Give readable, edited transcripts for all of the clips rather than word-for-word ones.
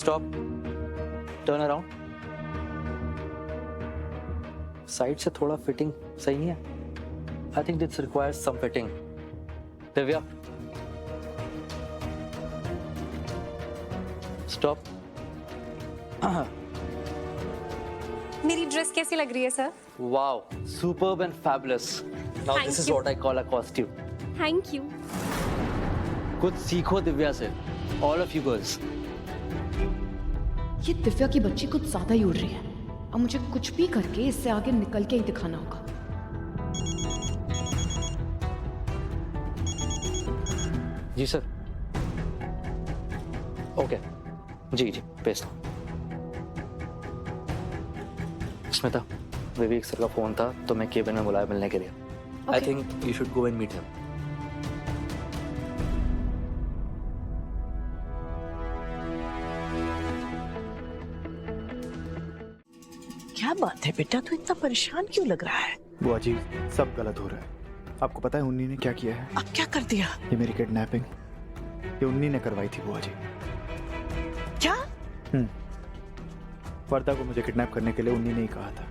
Stop. Turn around. Side से थोड़ा fitting सही नहीं है. I think this requires some fitting. Divya. Stop. मेरी ड्रेस कैसी लग रही है sir? Wow, superb and fabulous. Now Thank this is you. what I call a costume. Thank you. कुछ सीखो दिव्या से. All of you girls. ये दिव्या की बच्ची कुछ ज्यादा ही उड़ रही है. अब मुझे कुछ भी करके इससे आगे निकल के ही दिखाना होगा. जी सर. ओके. जी जी भेज दो. स्मिता, विवेक सर का फोन था तो मैं केबिन में बुलाया मिलने के लिए. I think you should go and meet him. क्या बात है बेटा, तू इतना परेशान क्यों लग रहा है? बुआ जी, सब गलत हो रहा है. आपको पता है उन्नी ने क्या किया है? अब क्या कर दिया? ये मेरी किडनैपिंग ये उन्नी ने करवाई थी बुआ जी. क्या? वर्दा को मुझे किडनैप करने के लिए उन्नी ने ही कहा था.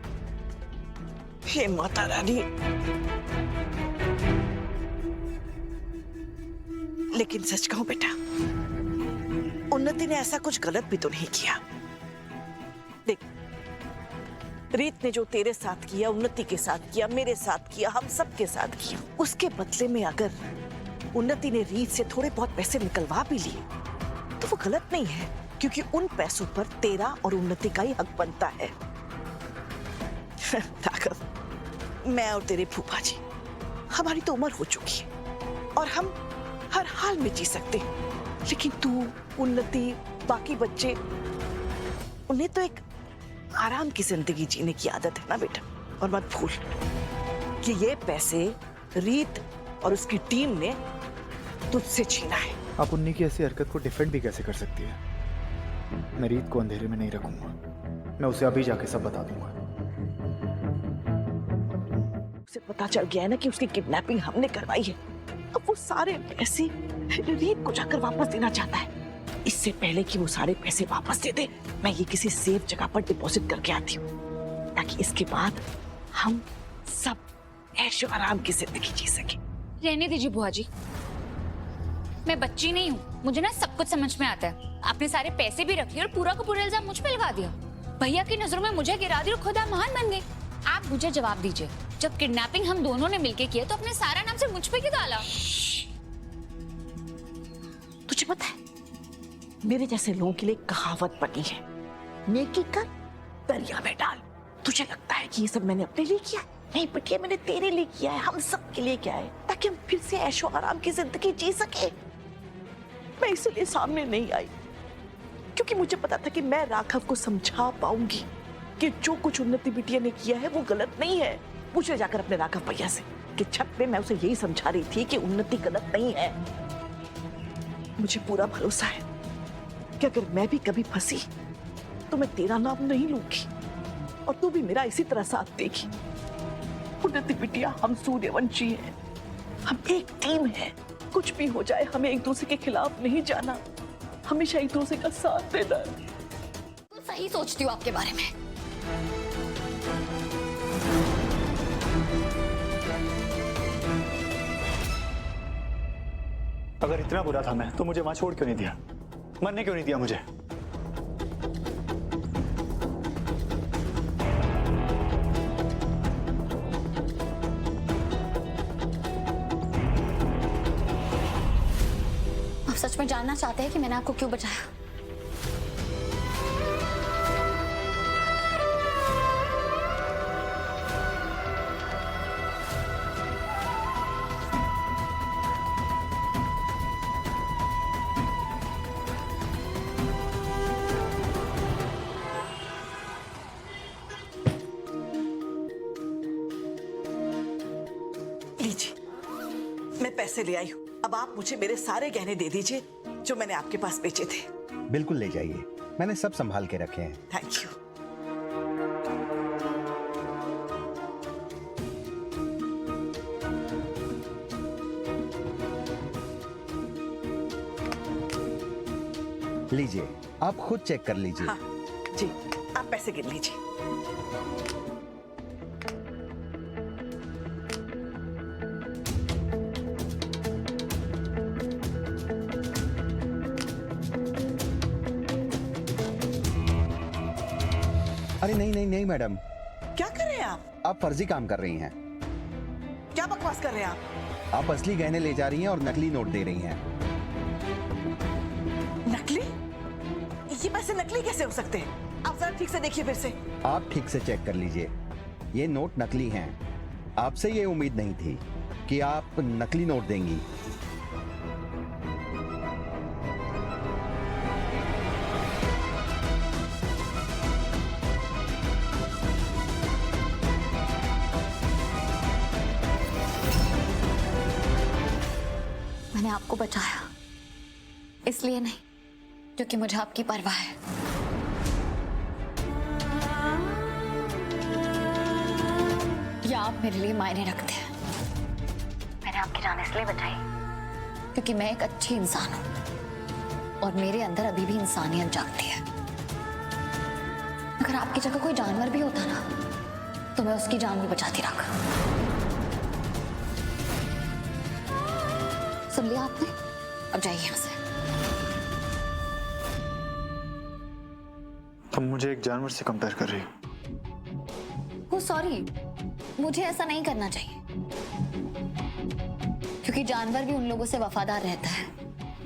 हे माता रानी, लेकिन सच कहूं बेटा, उन्नति ने ऐसा कुछ गलत भी तो नहीं किया. देख, रीत ने जो तेरे साथ किया, उन्नति के साथ किया, मेरे साथ किया, हम सब के साथ किया, उसके बदले में अगर उन्नति ने रीत से थोड़े बहुत पैसे निकलवा भी लिए तो वो गलत नहीं है, क्योंकि उन पैसों पर तेरा और उन्नति का ही हक बनता है. राघव, मैं और तेरे फूफा जी, हमारी तो उम्र हो चुकी है और हम हर हाल में जी सकते हैं, लेकिन तू, उन्नति, बाकी बच्चे, उन्हें तो एक आराम की जिंदगी जीने की आदत है ना बेटा. और मत भूल कि ये पैसे रीत और उसकी टीम ने तुझसे छीना है. आप उन्नी की ऐसी हरकत को डिफेंड भी कैसे कर सकती है? मैं रीत को अंधेरे में नहीं रखूंगा. मैं उसे अभी जाके सब बता दूंगा. उसे पता चल गया है ना कि उसकी किडनैपिंग हमने करवाई है. अब वो सारे पैसे रीत को जाकर वापस देना चाहता है. इससे पहले कि वो सारे पैसे वापस दे दे, मैं ये किसी सेफ जगह पर डिपॉजिट करके आती हूँ, ताकि इसके बाद हम सब ऐशो आराम की जिंदगी जी सके. रहने दीजिए बुआ जी, मैं बच्ची नहीं हूँ, मुझे ना सब कुछ समझ में आता है. आपने सारे पैसे भी रख लिए और पूरा का पूरा इल्जाम मुझ पे लगा दिया. भैया की नजरों में मुझे गिरा दिया और खुद आप महान बन गए. आप मुझे जवाब दीजिए, जब किडनैपिंग हम दोनों ने मिलके किया तो अपने सारा नाम से मुझ पे क्यों डाला? तुझे पता है, मेरे जैसे लोगों के लिए कहावत बनी है, नेकी कर दरिया में डाल. तुझे लगता है कि ये सब मैंने अपने लिए किया है? नहीं बेटिया, मैंने तेरे लिए किया है, हम सब के लिए किया है, ताकि हम फिर से ऐशो आराम की जिंदगी जी सके. मैं इसलिए सामने नहीं आई क्योंकि मुझे पता था कि मैं राघव को समझा पाऊंगी कि जो कुछ उन्नति बिटिया ने किया है वो गलत नहीं है. पूछे जाकर अपने राघव भैया से कि छत पे मैं उसे यही समझा रही थी कि उन्नति गलत नहीं है. मुझे पूरा भरोसा है कि अगर मैं भी कभी फंसी तो मैं तेरा नाम नहीं लूंगी और तू भी मेरा इसी तरह साथ देगी. उन्नति बिटिया, हम सूर्यवंशी हैं, हम एक टीम है. कुछ भी हो जाए, हमें एक दूसरे के खिलाफ नहीं जाना, हमेशा एक दूसरे का साथ देना. तो सही सोचती हूँ आपके बारे में. अगर इतना बुरा था मैं, तो मुझे वहां छोड़ क्यों नहीं दिया? मरने क्यों नहीं दिया मुझे? आप सच में जानना चाहते हैं कि मैंने आपको क्यों बचाया? लीजिए, मैं पैसे ले आई हूँ. अब आप मुझे मेरे सारे गहने दे दीजिए जो मैंने आपके पास बेचे थे. बिल्कुल ले जाइए, मैंने सब संभाल के रखे हैं. Thank you. लीजिए. आप खुद चेक कर लीजिए। हाँ जी, आप पैसे गिन लीजिए। अरे नहीं नहीं नहीं मैडम, क्या कर रहे हैं आप फर्जी काम कर रही हैं। क्या बकवास कर रहे हैं आप असली गहने ले जा रही हैं और नकली नोट दे रही हैं। नकली? ये पैसे नकली कैसे हो सकते हैं? आप जरा ठीक से देखिए फिर से। आप ठीक से चेक कर लीजिए, ये नोट नकली हैं। आपसे ये उम्मीद नहीं थी कि आप नकली नोट देंगी। मैंने आपको बचाया, इसलिए नहीं क्योंकि मुझे आपकी परवाह है। या आप मेरे लिए मायने रखते हैं। मैंने आपकी जान इसलिए बचाई क्योंकि मैं एक अच्छी इंसान हूं और मेरे अंदर अभी भी इंसानियत जागती है। अगर आपकी जगह कोई जानवर भी होता ना तो मैं उसकी जान भी बचाती रख। सुन लिया आपने? अब जाइए यहाँ से। तुम मुझे एक जानवर से कंपेयर कर रही हो। वो सॉरी, मुझे ऐसा नहीं करना चाहिए क्योंकि जानवर भी उन लोगों से वफादार रहता है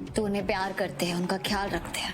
तो उन्हें प्यार करते हैं, उनका ख्याल रखते हैं।